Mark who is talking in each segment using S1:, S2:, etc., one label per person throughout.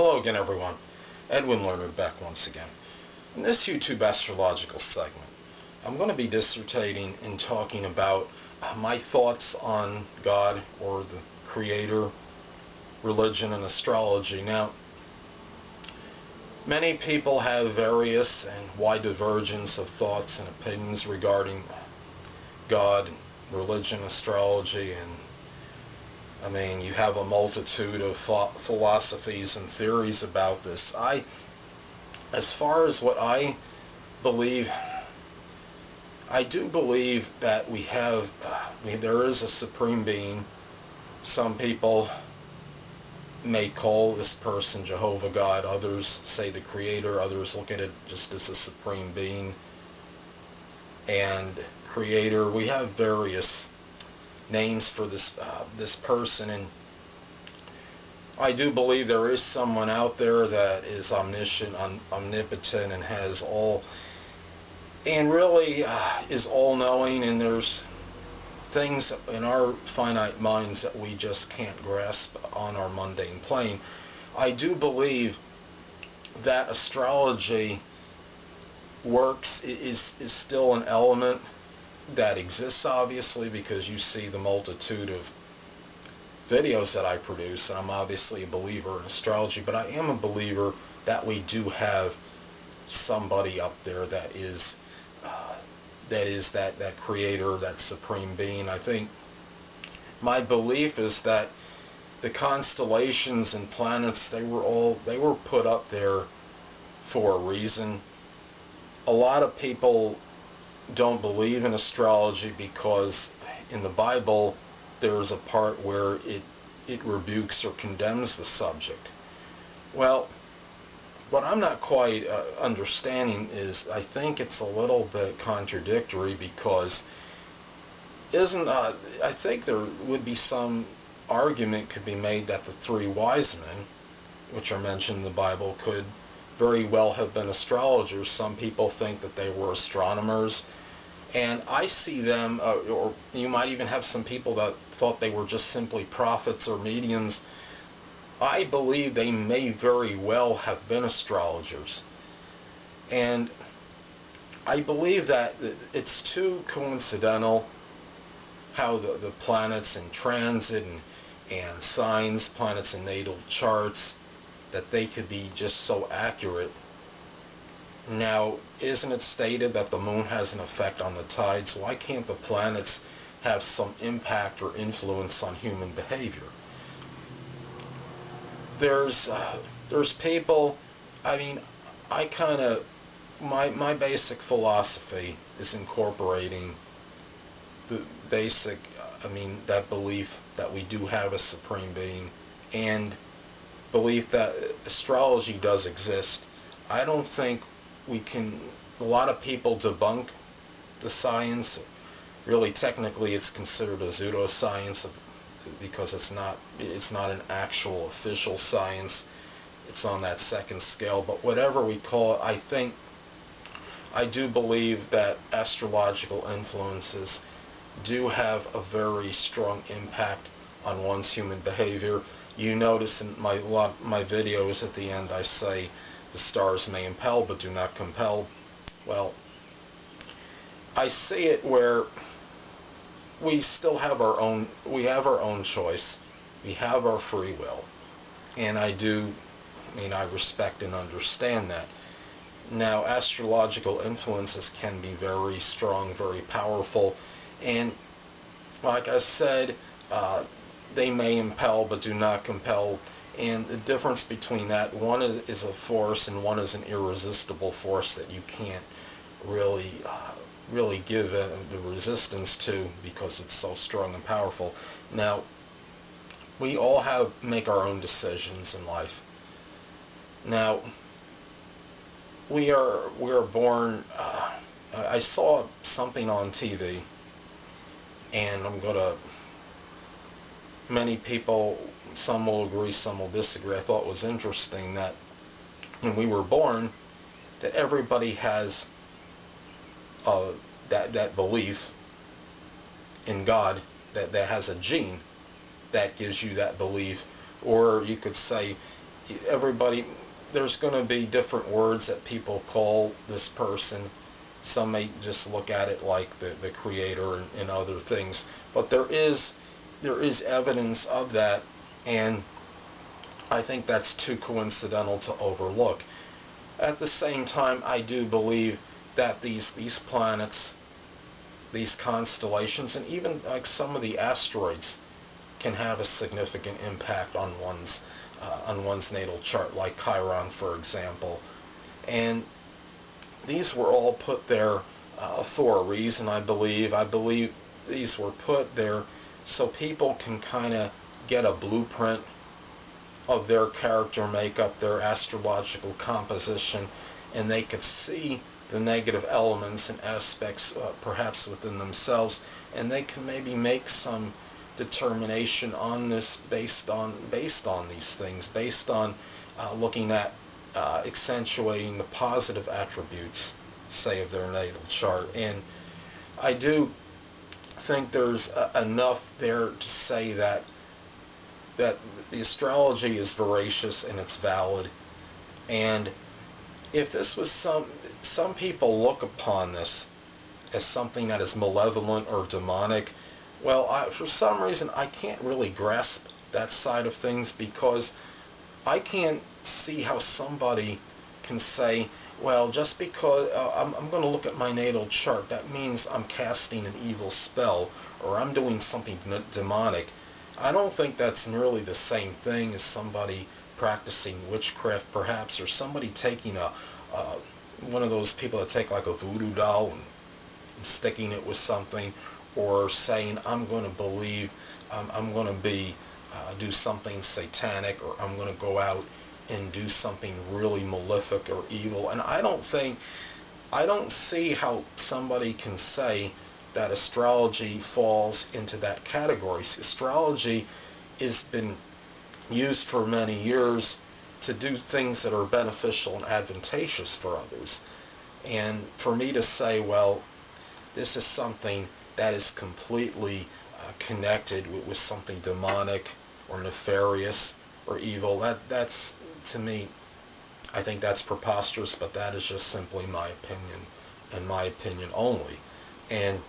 S1: Hello again, everyone. Edwin Learnard back once again. In this YouTube astrological segment, I'm going to be dissertating and talking about my thoughts on God or the Creator, religion, and astrology. Now, many people have various and wide divergence of thoughts and opinions regarding God, religion, astrology, and you have a multitude of philosophies and theories about this. As far as what I believe, I do believe that there is a supreme being. Some people may call this person Jehovah God, others say the Creator, others look at it just as a supreme being and Creator. We have various names for this person, and I do believe there is someone out there that is omniscient, omnipotent, and has all, and really is all-knowing, and there's things in our finite minds that we just can't grasp on our mundane plane. I do believe that astrology works, is still an element that exists, obviously, because you see the multitude of videos that I produce, and I'm obviously a believer in astrology, but I am a believer that we do have somebody up there that is that Creator, that supreme being. I think my belief is that the constellations and planets, they were put up there for a reason. A lot of people don't believe in astrology because in the Bible there's a part where it rebukes or condemns the subject. Well, what I'm not quite understanding is, I think it's a little bit contradictory, because I think there would be some argument could be made that the three wise men, which are mentioned in the Bible, could very well have been astrologers. Some people think that they were astronomers, and I see them, or you might even have some people that thought they were just simply prophets or mediums. I believe they may very well have been astrologers. And I believe that it's too coincidental how the planets in transit and signs, planets in natal charts, that they could be just so accurate. Now, isn't it stated that the moon has an effect on the tides? Why can't the planets have some impact or influence on human behavior? There's people, my basic philosophy is incorporating the basic, that belief that we do have a supreme being, and belief that astrology does exist. I don't think a lot of people debunk the science. Really, technically, it's considered a pseudoscience because it's not an actual official science. It's on that second scale. But whatever we call it, I do believe that astrological influences do have a very strong impact on one's human behavior. You notice in my videos at the end, I say the stars may impel but do not compel. Well, I see it where we still have our own choice. We have our free will. And I respect and understand that. Now, astrological influences can be very strong, very powerful, and like I said, they may impel but do not compel. And the difference between that, one is a force and one is an irresistible force that you can't really give the resistance to, because it's so strong and powerful. Now, we all make our own decisions in life. Now, we are born. I saw something on TV, and many people, some will agree, some will disagree. I thought it was interesting that when we were born, that everybody has that belief in God, that has a gene that gives you that belief. Or you could say everybody, there's going to be different words that people call this person. Some may just look at it like the creator and other things, but there is evidence of that, and I think that's too coincidental to overlook. At the same time, I do believe that these planets, these constellations, and even like some of the asteroids can have a significant impact on one's natal chart, like Chiron, for example. And these were all put there for a reason, I believe. I believe these were put there so people can kind of get a blueprint of their character makeup, their astrological composition, and they could see the negative elements and aspects perhaps within themselves, and they can maybe make some determination on this based on these things, based on looking at accentuating the positive attributes, say, of their natal chart. And I do think there's enough there to say that the astrology is veracious and it's valid. And if this was some people look upon this as something that is malevolent or demonic, well, for some reason I can't really grasp that side of things, because I can't see how somebody can say, well, just because I'm going to look at my natal chart, that means I'm casting an evil spell or I'm doing something demonic. I don't think that's nearly the same thing as somebody practicing witchcraft, perhaps, or somebody taking one of those people that take like a voodoo doll and sticking it with something, or saying, I'm going to believe, I'm going to do something satanic, or I'm going to go out and do something really malefic or evil. And I don't see how somebody can say that astrology falls into that category. Astrology has been used for many years to do things that are beneficial and advantageous for others. And for me to say, well, this is something that is completely connected with something demonic or nefarious or evil, that's, to me, I think that's preposterous, but that is just simply my opinion, and my opinion only. And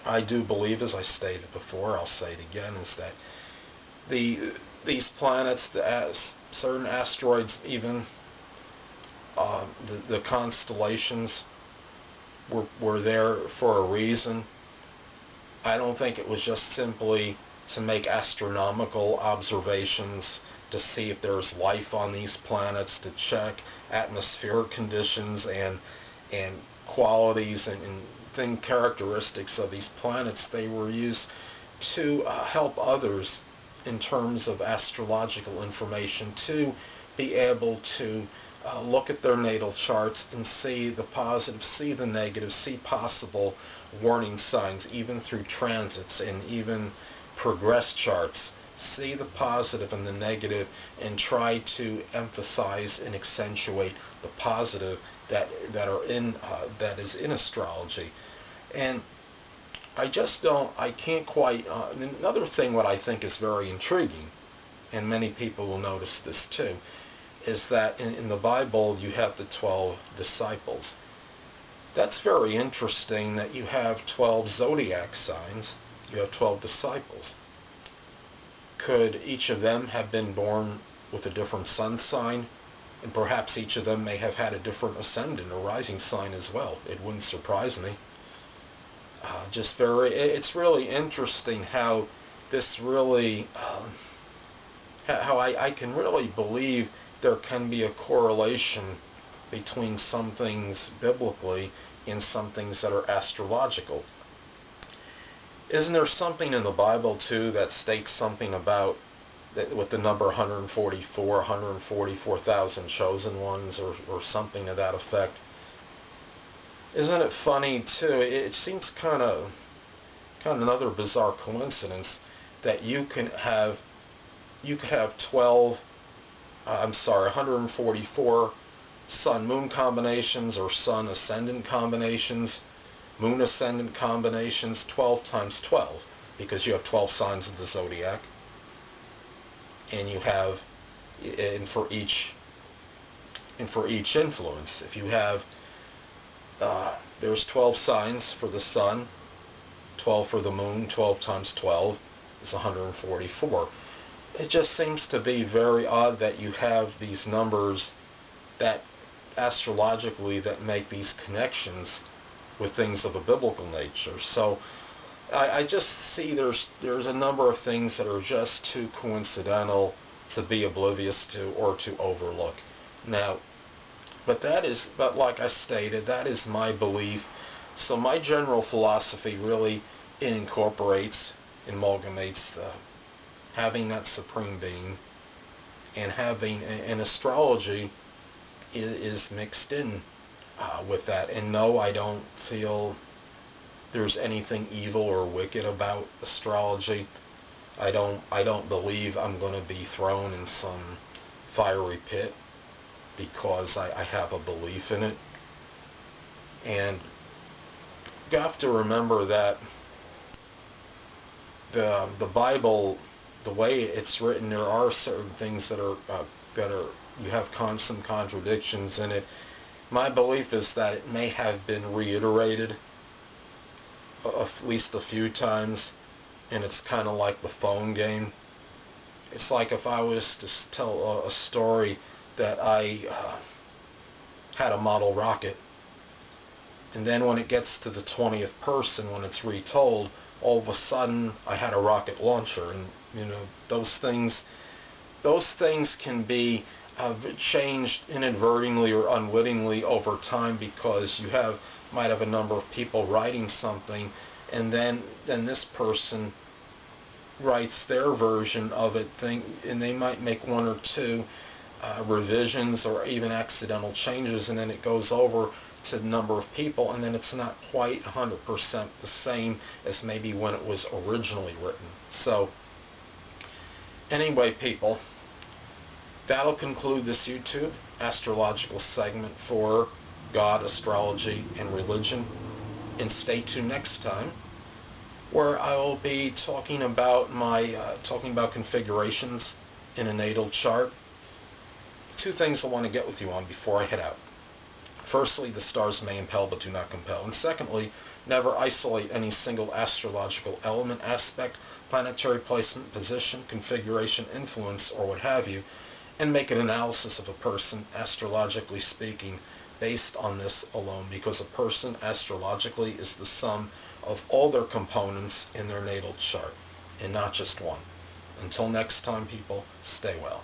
S1: I do believe, as I stated before, I'll say it again, is that these planets, certain asteroids, even the constellations were there for a reason. I don't think it was just simply to make astronomical observations to see if there's life on these planets, to check atmospheric conditions and qualities and characteristics of these planets. They were used to help others in terms of astrological information, to be able to look at their natal charts and see the positive, see the negative, see possible warning signs, even through transits and even progress charts. See the positive and the negative, and try to emphasize and accentuate the positive that is in astrology. And I can't quite. Another thing, what I think is very intriguing, and many people will notice this too, is that in the Bible you have the 12 disciples. That's very interesting that you have 12 zodiac signs, you have 12 disciples. Could each of them have been born with a different sun sign? And perhaps each of them may have had a different ascendant or rising sign as well. It wouldn't surprise me. It's really interesting how this really, how I can really believe there can be a correlation between some things biblically and some things that are astrological. Isn't there something in the Bible too that states something about with the number 144,000 chosen ones, or something to that effect? Isn't it funny too? It seems kind of another bizarre coincidence that you could have 144 sun-moon combinations, or sun-ascendant combinations, moon-ascendant combinations, 12 times 12, because you have 12 signs of the zodiac, and you have and for each influence. If you have there's 12 signs for the sun, 12 for the moon, 12 times 12 is 144. It just seems to be very odd that you have these numbers that astrologically that make these connections with things of a biblical nature. So I just see there's a number of things that are just too coincidental to be oblivious to or to overlook. Now, but like I stated, that is my belief. So my general philosophy really amalgamates having that supreme being, and having an astrology is mixed in with that. And no, I don't feel there's anything evil or wicked about astrology. I don't believe I'm going to be thrown in some fiery pit because I have a belief in it. And you have to remember that the Bible, the way it's written, there are certain things that are you have some contradictions in it. My belief is that it may have been reiterated at least a few times, and it's kind of like the phone game. It's like if I was to tell a story that I had a model rocket, and then when it gets to the 20th person, when it's retold, all of a sudden I had a rocket launcher. And those things can be changed inadvertently or unwittingly over time, because you might have a number of people writing something, and then this person writes their version of it, and they might make one or two revisions or even accidental changes, and then it goes over to the number of people, and then it's not quite 100% the same as maybe when it was originally written. So anyway, people, that'll conclude this YouTube astrological segment for God, astrology, and religion. And stay tuned next time, where I will be talking about configurations in a natal chart. Two things I want to get with you on before I head out. Firstly, the stars may impel but do not compel. And secondly, never isolate any single astrological element, aspect, planetary placement, position, configuration, influence, or what have you, and make an analysis of a person, astrologically speaking, based on this alone, because a person astrologically is the sum of all their components in their natal chart, and not just one. Until next time, people, stay well.